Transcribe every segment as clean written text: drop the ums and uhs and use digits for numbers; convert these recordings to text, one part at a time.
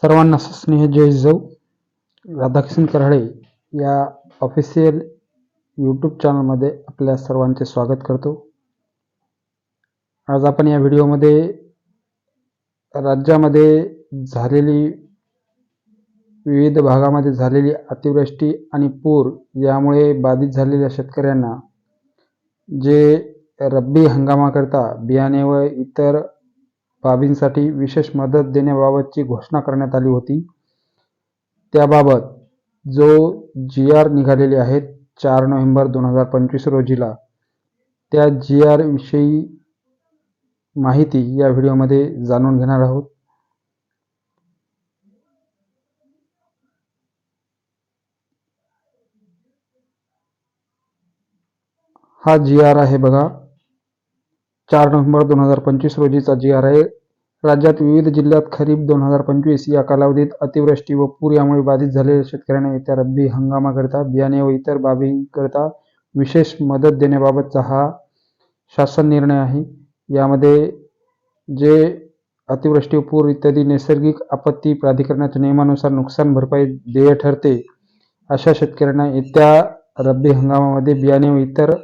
सर्वांना स्नेह जय जिजाऊ. राधाकिशन कराळे या ऑफिशियल यूट्यूब चॅनलमध्ये आपल्या सर्वांचे स्वागत करतो. आज आपण या व्हिडिओमध्ये राज्यामध्ये झालेली विविध भागामध्ये झालेली अतिवृष्टी आणि पूर यामुळे बाधित झालेल्या शेतकऱ्यांना जे रब्बी हंगामाकरता बियाणे व इतर बाबींसाठी विशेष मदत देण्याबाबतची घोषणा करण्यात आली होती. त्याबाबत जो GR निघालेले आहेत 4 नोव्हेंबर 2025 रोजीला, त्या GR विषयी माहिती या व्हिडिओमध्ये जाणून घेणार आहोत. हा GR आहे बघा, 4 नोव्हेंबर 2025 रोजीचा GR आहे. राज्यात विविध जिल्ह्यात खरीप 2025 या कालावधीत अतिवृष्टी व पूर यामुळे बाधित झालेल्या शेतकऱ्यांना येत्या रब्बी हंगामाकरता बियाणे व इतर बाबींकरता विशेष मदत देण्याबाबतचा हा शासन निर्णय आहे. यामध्ये जे अतिवृष्टी, पूर इत्यादी नैसर्गिक आपत्ती प्राधिकरणाच्या नियमानुसार नुकसान भरपाई देय ठरते अशा शेतकऱ्यांना येत्या रब्बी हंगामामध्ये बियाणे व इतर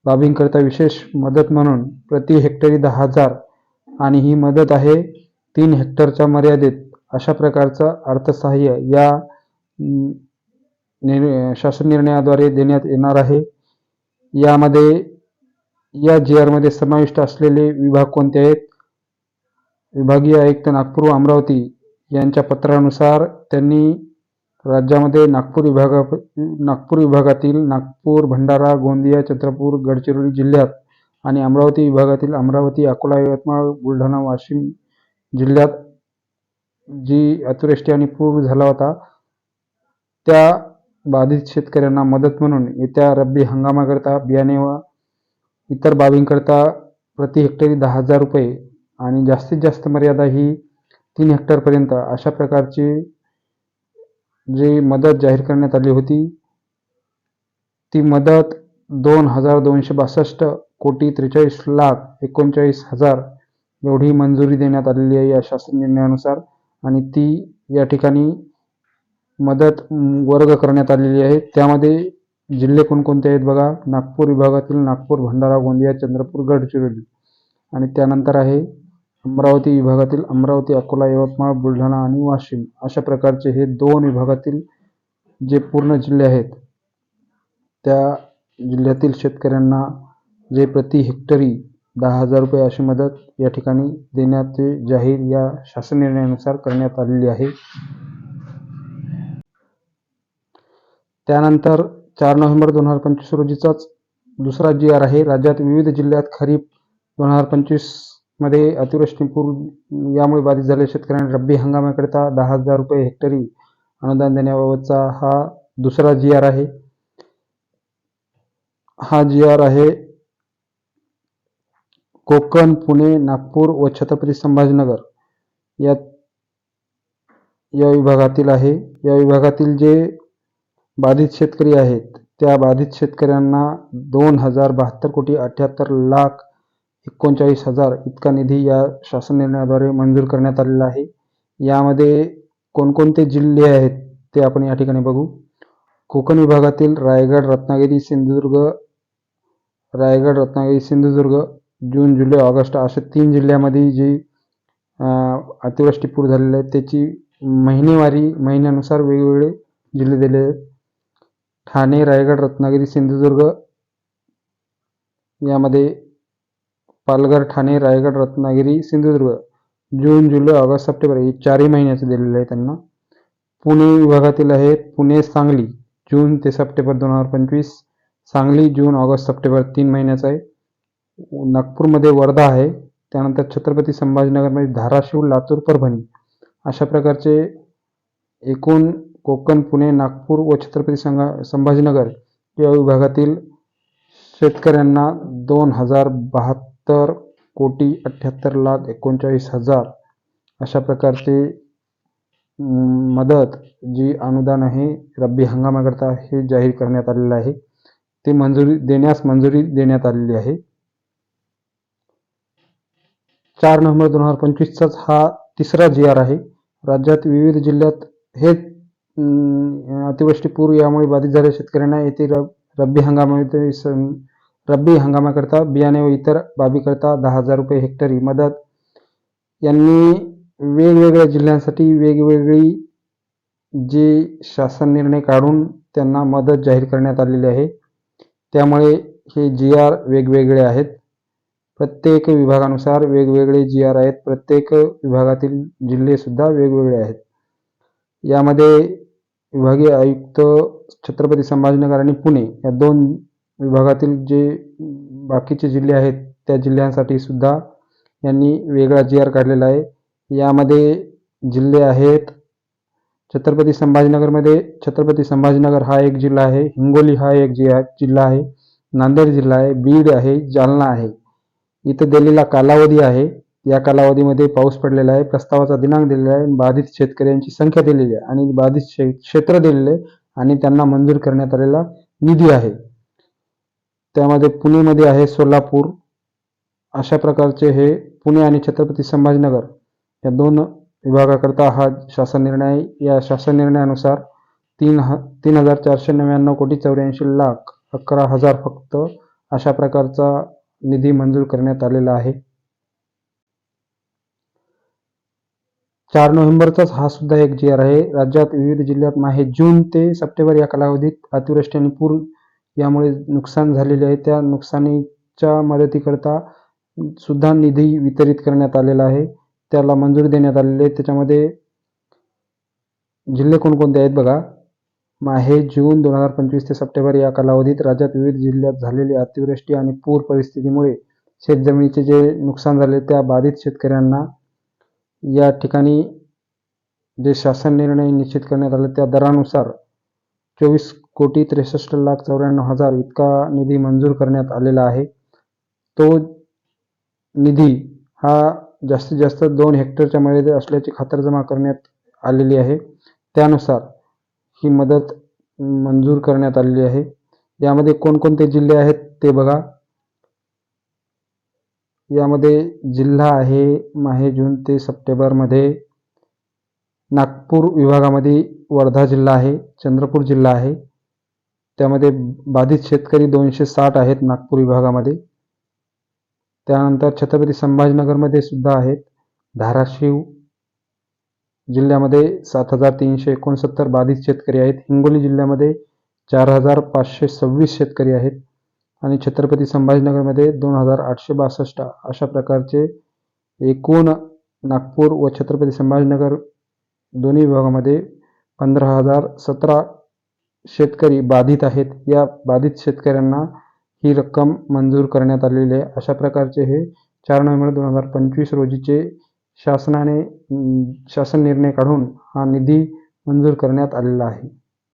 बाबींकरता विशेष मदत म्हणून प्रति हेक्टरी 10,000 आणि ही मदत आहे 3 हेक्टरच्या मर्यादेत अशा प्रकारचं अर्थसहाय्य या शासन निर्णयाद्वारे देण्यात येणार आहे. यामध्ये या GR मध्ये समाविष्ट असलेले विभाग कोणते आहेत? विभागीय आयुक्त नागपूर व अमरावती यांच्या पत्रानुसार त्यांनी राज्यामध्ये नागपूर विभागातील नागपूर, भंडारा, गोंदिया, चंद्रपूर, गडचिरोली जिल्ह्यात आणि अमरावती विभागातील अमरावती, अकोला, यवतमाळ, बुलढाणा, वाशिम जिल्ह्यात जी अतिवृष्टी आणि पूर झाला होता त्या बाधित शेतकऱ्यांना मदत म्हणून येत्या रब्बी हंगामाकरता बियाणे व इतर बाबींकरता प्रति हेक्टरी 10,000 रुपये आणि जास्तीत जास्त मर्यादा ही 3 हेक्टरपर्यंत अशा प्रकारची जी मदत जाहीर करण्यात आली होती. ती मदत 2,262 कोटी 43,39,000 एवढी मंजुरी देण्यात आलेली आहे या शासन निर्णयानुसार, आणि ती या ठिकाणी मदत वर्ग करण्यात आलेली आहे. त्यामध्ये जिल्हे कोणकोणते आहेत बघा, नागपूर विभागातील नागपूर, भंडारा, गोंदिया, चंद्रपूर, गडचिरोली, आणि त्यानंतर आहे अमरावती विभागातील अमरावती, अकोला, यवतमाळ, बुलढाणा आणि वाशिम. अशा प्रकारचे हे 2 विभागातील जे पूर्ण जिल्हे आहेत त्या जिल्ह्यातील शेतकऱ्यांना जे प्रति हेक्टरी 10,000 रुपये अशी मदत या ठिकाणी देण्याचे जाहीर या शासन निर्णयानुसार करण्यात आलेली आहे. त्यानंतर 4 नोव्हेंबर 2025 रोजीचाच दुसरा GR आहे. राज्यात विविध जिल्ह्यात खरीप 2025 मध्ये अतिवृष्टी, पूर यामुळे बाधित झालेल्या शेतकऱ्यांना रब्बी हंगामाकरिता 10,000 रुपये हेक्टरी अनुदान देण्याबाबतचा हा दुसरा GR आहे. हा GR आहे कोकण, पुणे, नागपूर व छत्रपती संभाजीनगर या विभागातील आहे. या विभागातील जे बाधित शेतकरी आहेत त्या बाधित शेतकऱ्यांना 2,072 कोटी 78,39,000 इतका निधी या शासन निर्णयाद्वारे मंजूर करण्यात आलेला आहे. यामध्ये कोणकोणते जिल्हे आहेत ते आपण या ठिकाणी बघू. कोकण विभागातील रायगड, रत्नागिरी, सिंधुदुर्ग, जून, जुलै, ऑगस्ट अशा 3 जिल्ह्यामध्ये जी अतिवृष्टी पूर झालेले आहेत त्याची महिन्यानुसार वेगवेगळे जिल्हे दिले आहेत. ठाणे, रायगड, रत्नागिरी, सिंधुदुर्ग यामध्ये पालघर, ठाणे, रायगड, रत्नागिरी, सिंधुदुर्ग जून, जुलै, ऑगस्ट, सप्टेंबर हे 4 महिन्याचे दिलेले आहे त्यांना. पुणे विभागातील आहेत पुणे, सांगली जून ते सप्टेंबर 2025, सांगली जून, ऑगस्ट, सप्टेंबर 3 महिन्याचा आहे. नागपूरमध्ये वर्धा आहे. त्यानंतर छत्रपती संभाजीनगरमध्ये धाराशिव, लातूर, परभणी अशा प्रकारचे एकूण कोकण, पुणे, नागपूर व छत्रपती संभाजीनगर या विभागातील शेतकऱ्यांना 2,072 कोटी 78,39,000 अशा प्रकारचे मदत जी अनुदान आहे रब्बी हंगामाकरता हे जाहीर करण्यात आलेलं आहे. ते मंजुरी देण्यात आलेली आहे. 4 नोव्हेंबर 2025 चाच हा तिसरा GR आहे. राज्यात विविध जिल्ह्यात हे अतिवृष्टी पूर यामुळे बाधित झालेल्या शेतकऱ्यांना येथे रब्बी हंगामाकरता बियाणे व इतर बाबीकरता 10,000 रुपये हेक्टरी मदत यांनी वेगवेगळ्या जिल्ह्यांसाठी वेगवेगळी जे शासन निर्णय काढून त्यांना मदत जाहीर करण्यात आलेली आहे. त्यामुळे हे GR वेगवेगळे आहेत. प्रत्येक विभागानुसार वेगवेगळे GR आहेत. प्रत्येक विभागातील जिल्हेसुद्धा वेगवेगळे आहेत. यामध्ये विभागीय आयुक्त छत्रपती संभाजीनगर आणि पुणे या 2 विभागातील जे बाकीचे जिल्हे आहेत त्या जिल्ह्यांसाठी सुद्धा यांनी वेगळा GR काढलेला आहे. यामध्ये जिल्हे आहेत छत्रपती संभाजीनगर हा एक जिल्हा आहे, हिंगोली हा एक जिल्हा आहे, नांदेड जिल्हा आहे, बीड आहे, जालना आहे. इथं दिलेला कालावधी आहे. या कालावधीमध्ये पाऊस पडलेला आहे, प्रस्तावाचा दिनांक दिलेला आहे, बाधित शेतकऱ्यांची संख्या दिलेली आहे आणि बाधित क्षेत्र दिलेले आहे आणि त्यांना मंजूर करण्यात आलेला निधी आहे. त्यामध्ये पुणेमध्ये आहे, सोलापूर अशा प्रकारचे हे पुणे आणि छत्रपती संभाजीनगर या 2 विभागाकरता हा शासन निर्णय आहे. या शासन निर्णयानुसार 3,499,84,11,000 फक्त अशा प्रकारचा निधी मंजूर करण्यात आलेला आहे. 4 नोव्हेंबरचाच हा सुद्धा एक GR आहे. राज्यात विविध जिल्ह्यात जून ते सप्टेंबर या कालावधीत अतिवृष्टी आणि पूर यामुळे नुकसान झालेले आहे. त्या नुकसानीच्या मदतीकरता सुद्धा निधी वितरित करण्यात आलेला आहे. त्याला मंजुरी देण्यात आलेली आहे. त्याच्यामध्ये जिल्हे कोणकोणते आहेत बघा. जून 2025 ते सप्टेंबर या कालावधीत राज्यात विविध जिल्ह्यात झालेल्या अतिवृष्टी आणि पूर परिस्थितीमुळे शेतजमिनीचे जे नुकसान झाले त्या बाधित शेतकऱ्यांना या ठिकाणी जे शासन निर्णय निश्चित करण्यात आले त्या दरानुसार 24,63,94,000 इतका निधी मंजूर करण्यात आलेला आहे. तो निधी हा जास्तीत जास्त 2 हेक्टरच्या मर्यादेत असल्याची खातरजमा करण्यात आलेली आहे. त्यानुसार ही मदत मंजूर करण्यात आलेली आहे. यामध्ये कोणकोणते जिल्हे आहेत ते बघा. यामध्ये जिल्हा आहे जून ते सप्टेंबरमध्ये नागपूर विभागामध्ये वर्धा जिल्हा आहे, चंद्रपूर जिल्हा आहे. त्यामध्ये बाधित शेतकरी 260 आहेत नागपूर विभागामध्ये. त्यानंतर छत्रपती संभाजीनगरमध्ये सुद्धा आहेत. धाराशिव जिल्ह्यामध्ये 7,369 बाधित शेतकरी आहेत. हिंगोली जिल्ह्यामध्ये 4,526 शेतकरी आहेत आणि छत्रपती संभाजीनगरमध्ये 2,862 अशा प्रकारचे एकूण नागपूर व छत्रपती संभाजीनगर दोन्ही विभागामध्ये 15,017 शेतकरी बाधित आहेत. या बाधित शेतकऱ्यांना ही रक्कम मंजूर करण्यात आलेली आहे. अशा प्रकारचे हे 4 नोव्हेंबर 2025 रोजीचे शासन निर्णय काढून हा निधी मंजूर करण्यात आलेला आहे.